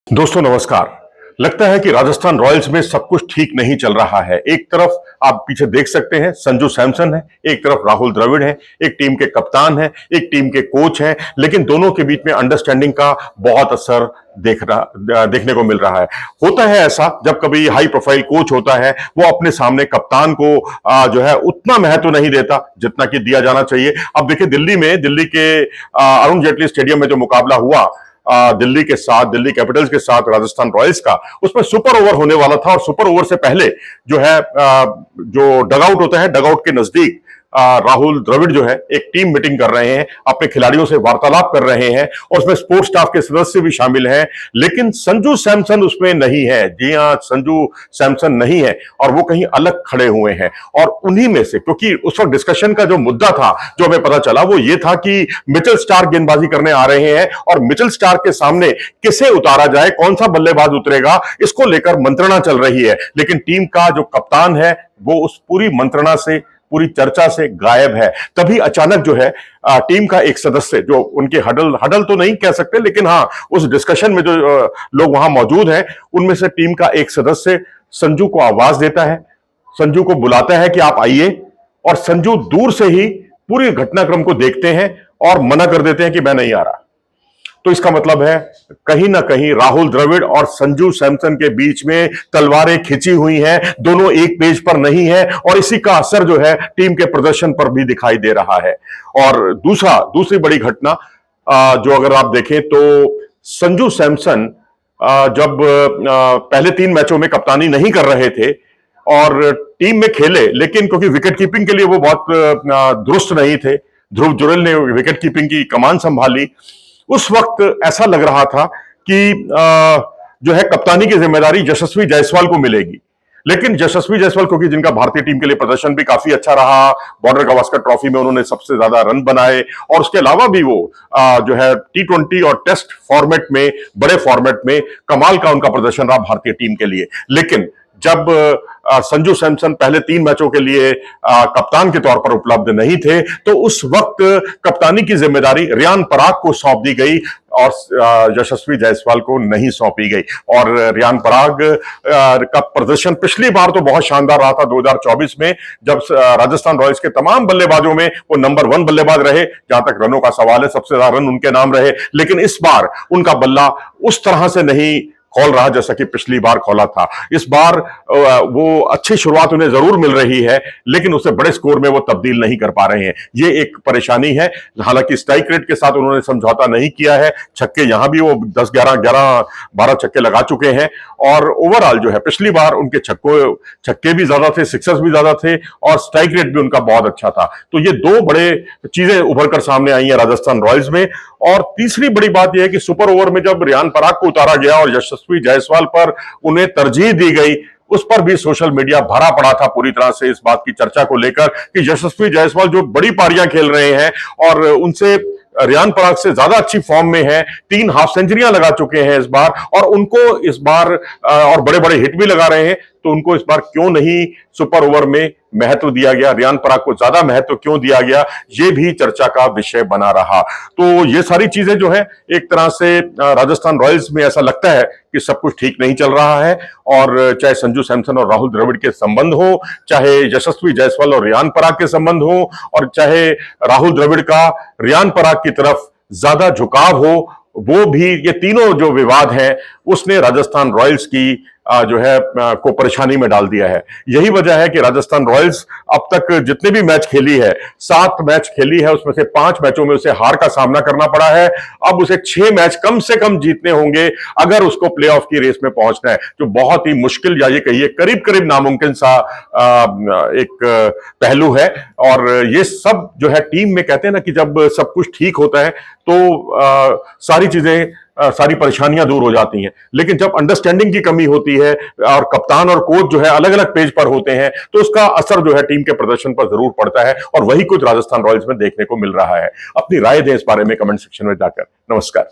दोस्तों नमस्कार। लगता है कि राजस्थान रॉयल्स में सब कुछ ठीक नहीं चल रहा है। एक तरफ आप पीछे देख सकते हैं संजू सैमसन है, एक तरफ राहुल द्रविड़ है, एक टीम के कप्तान है, एक टीम के कोच हैं, लेकिन दोनों के बीच में अंडरस्टैंडिंग का बहुत असर देखने को मिल रहा है। होता है ऐसा जब कभी हाई प्रोफाइल कोच होता है, वो अपने सामने कप्तान को जो है उतना महत्व नहीं देता जितना कि दिया जाना चाहिए। अब देखिए दिल्ली के अरुण जेटली स्टेडियम में जो मुकाबला हुआ दिल्ली कैपिटल्स के साथ राजस्थान रॉयल्स का, उसमें सुपर ओवर होने वाला था और सुपर ओवर से पहले जो है जो डगआउट होता है, डगआउट के नजदीक राहुल द्रविड़ जो है एक टीम मीटिंग कर रहे हैं, अपने खिलाड़ियों से वार्तालाप कर रहे हैं और उसमें स्पोर्ट्स स्टाफ के सदस्य भी शामिल हैं, लेकिन संजू सैमसन उसमें नहीं है। जी हां, संजू सैमसन नहीं है और वो कहीं अलग खड़े हुए हैं। और उन्हीं में से, क्योंकि उस वक्त डिस्कशन का जो मुद्दा था, जो हमें पता चला, वो ये था कि मिचेल स्टार्क गेंदबाजी करने आ रहे हैं और मिचेल स्टार्क के सामने किसे उतारा जाए, कौन सा बल्लेबाज उतरेगा, इसको लेकर मंत्रणा चल रही है। लेकिन टीम का जो कप्तान है वो उस पूरी मंत्रणा से, पूरी चर्चा से गायब है। तभी अचानक जो है टीम का एक सदस्य, जो उनके हडल तो नहीं कह सकते, लेकिन हाँ उस डिस्कशन में जो लोग वहां मौजूद हैं, उनमें से टीम का एक सदस्य संजू को आवाज देता है, संजू को बुलाता है कि आप आइए, और संजू दूर से ही पूरी घटनाक्रम को देखते हैं और मना कर देते हैं कि मैं नहीं आ रहा। तो इसका मतलब है कहीं ना कहीं राहुल द्रविड़ और संजू सैमसन के बीच में तलवारें खिंची हुई हैं, दोनों एक पेज पर नहीं है और इसी का असर जो है टीम के प्रदर्शन पर भी दिखाई दे रहा है। और दूसरी बड़ी घटना जो अगर आप देखें तो संजू सैमसन जब पहले 3 मैचों में कप्तानी नहीं कर रहे थे और टीम में खेले, लेकिन क्योंकि विकेट कीपिंग के लिए वो बहुत दुरुस्त नहीं थे, ध्रुव जुरेल ने विकेट कीपिंग की कमान संभाली। उस वक्त ऐसा लग रहा था कि जो है कप्तानी की जिम्मेदारी यशस्वी जायसवाल को मिलेगी, लेकिन यशस्वी जायसवाल, क्योंकि जिनका भारतीय टीम के लिए प्रदर्शन भी काफी अच्छा रहा, बॉर्डर गावस्कर ट्रॉफी में उन्होंने सबसे ज्यादा रन बनाए और उसके अलावा भी वो जो है T20 और टेस्ट फॉर्मेट में, बड़े फॉर्मेट में कमाल का उनका प्रदर्शन रहा भारतीय टीम के लिए। लेकिन जब संजू सैमसन पहले 3 मैचों के लिए कप्तान के तौर पर उपलब्ध नहीं थे, तो उस वक्त कप्तानी की जिम्मेदारी रियान पराग को सौंप दी गई और यशस्वी जायसवाल को नहीं सौंपी गई। और रियान पराग का प्रदर्शन पिछली बार तो बहुत शानदार रहा था 2024 में, जब राजस्थान रॉयल्स के तमाम बल्लेबाजों में वो नंबर 1 बल्लेबाज रहे, जहां तक रनों का सवाल है सबसे ज्यादा रन उनके नाम रहे। लेकिन इस बार उनका बल्ला उस तरह से नहीं खोल रहा जैसा कि पिछली बार खोला था। इस बार वो अच्छी शुरुआत उन्हें जरूर मिल रही है, लेकिन उसे बड़े स्कोर में वो तब्दील नहीं कर पा रहे हैं। ये एक परेशानी है। हालांकि स्ट्राइक रेट के साथ उन्होंने समझौता नहीं किया है, छक्के यहां भी वो 10-11-12 छक्के लगा चुके हैं और ओवरऑल जो है पिछली बार उनके छक्के भी ज्यादा थे, सिक्सर्स भी ज्यादा थे और स्ट्राइक रेट भी उनका बहुत अच्छा था। तो ये 2 बड़े चीजें उभर कर सामने आई है राजस्थान रॉयल्स में। और तीसरी बड़ी बात यह है कि सुपर ओवर में जब रियान पराग को उतारा गया और यशस्वी जायसवाल पर उन्हें तरजीह दी गई, उस पर भी सोशल मीडिया भरा पड़ा था पूरी तरह से इस बात की चर्चा को लेकर कि यशस्वी जायसवाल जो बड़ी पारियां खेल रहे हैं और उनसे रियान पराग से ज्यादा अच्छी फॉर्म में है, 3 हाफ सेंचुरियां लगा चुके हैं इस बार, और उनको इस बार और बड़े बड़े हिट भी लगा रहे हैं, तो उनको इस बार क्यों नहीं सुपर ओवर में महत्व दिया गया, रियान पराग को ज्यादा महत्व क्यों दिया गया, ये भी चर्चा का विषय बना रहा। तो ये सारी चीजें जो है एक तरह से राजस्थान रॉयल्स में ऐसा लगता है कि सब कुछ ठीक नहीं चल रहा है। और चाहे संजू सैमसन और राहुल द्रविड़ के संबंध हो, चाहे यशस्वी जायसवाल और रियान पराग के संबंध हो, और चाहे राहुल द्रविड़ का रियान पराग की तरफ ज्यादा झुकाव हो, वो भी, ये तीनों जो विवाद हैं उसने राजस्थान रॉयल्स की जो है को परेशानी में डाल दिया है। यही वजह है कि राजस्थान रॉयल्स अब तक जितने भी मैच खेली है, 7 मैच खेली है, उसमें से 5 मैचों में उसे हार का सामना करना पड़ा है। अब उसे 6 मैच कम से कम जीतने होंगे अगर उसको प्लेऑफ की रेस में पहुंचना है, जो बहुत ही मुश्किल, या ये कहिए करीब करीब नामुमकिन सा एक पहलू है। और ये सब जो है टीम में, कहते हैं ना कि जब सब कुछ ठीक होता है तो सारी चीजें, सारी परेशानियां दूर हो जाती हैं, लेकिन जब अंडरस्टैंडिंग की कमी होती है और कप्तान और कोच जो है अलग अलग पेज पर होते हैं, तो उसका असर जो है टीम के प्रदर्शन पर जरूर पड़ता है और वही कुछ राजस्थान रॉयल्स में देखने को मिल रहा है। अपनी राय दें इस बारे में कमेंट सेक्शन में जाकर। नमस्कार।